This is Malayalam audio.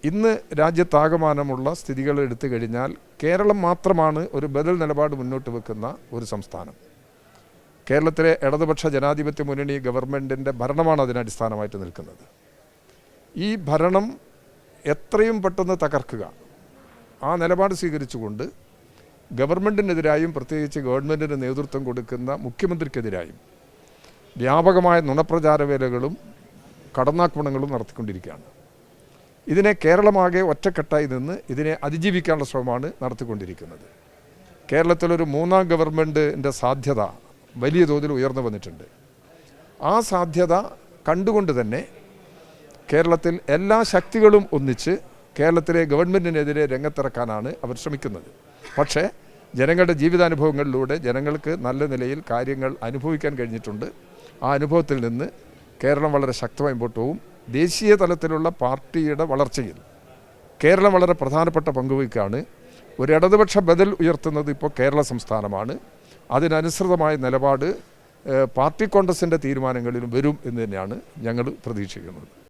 ഇന്ന് രാജ്യത്താകമാനമുള്ള സ്ഥിതികൾ എടുത്തു കഴിഞ്ഞാൽ കേരളം മാത്രമാണ് ഒരു ബദൽ നിലപാട് മുന്നോട്ട് വെക്കുന്ന ഒരു സംസ്ഥാനം. കേരളത്തിലെ ഇടതുപക്ഷ ജനാധിപത്യ മുന്നണി ഗവൺമെൻറ്റിൻ്റെ ഭരണമാണ് അതിനടിസ്ഥാനമായിട്ട് നിൽക്കുന്നത്. ഈ ഭരണം എത്രയും പെട്ടെന്ന് തകർക്കുക, ആ നിലപാട് സ്വീകരിച്ചുകൊണ്ട് ഗവൺമെൻറ്റിനെതിരായും പ്രത്യേകിച്ച് ഗവൺമെൻറ്റിന് നേതൃത്വം കൊടുക്കുന്ന മുഖ്യമന്ത്രിക്കെതിരായും വ്യാപകമായ നുണപ്രചാര വേലകളും കടന്നാക്രമണങ്ങളും നടത്തിക്കൊണ്ടിരിക്കുകയാണ്. ഇതിനെ കേരളമാകെ ഒറ്റക്കെട്ടായി നിന്ന് ഇതിനെ അതിജീവിക്കാനുള്ള ശ്രമമാണ് നടത്തിക്കൊണ്ടിരിക്കുന്നത്. കേരളത്തിലൊരു മൂന്നാം ഗവൺമെൻറ്റിൻ്റെ സാധ്യത വലിയ തോതിൽ ഉയർന്നു വന്നിട്ടുണ്ട്. ആ സാധ്യത കണ്ടുകൊണ്ട് തന്നെ കേരളത്തിൽ എല്ലാ ശക്തികളും ഒന്നിച്ച് കേരളത്തിലെ ഗവൺമെൻറ്റിനെതിരെ രംഗത്തിറക്കാനാണ് അവർ ശ്രമിക്കുന്നത്. പക്ഷേ ജനങ്ങളുടെ ജീവിതാനുഭവങ്ങളിലൂടെ ജനങ്ങൾക്ക് നല്ല നിലയിൽ കാര്യങ്ങൾ അനുഭവിക്കാൻ കഴിഞ്ഞിട്ടുണ്ട്. ആ അനുഭവത്തിൽ നിന്ന് കേരളം വളരെ ശക്തമായി മുമ്പോട്ട് പോകും. ദേശീയ തലത്തിലുള്ള പാർട്ടിയുടെ വളർച്ചയിൽ കേരളം വളരെ പ്രധാനപ്പെട്ട പങ്കുവയ്ക്കുകയാണ്. ഒരു ഇടതുപക്ഷ ബദൽ ഉയർത്തുന്നത് ഇപ്പോൾ കേരള സംസ്ഥാനമാണ്. അതിനനുസൃതമായ നിലപാട് പാർട്ടി കോൺഗ്രസിൻ്റെ തീരുമാനങ്ങളിലും വരും എന്ന് തന്നെയാണ് ഞങ്ങൾ പ്രതീക്ഷിക്കുന്നത്.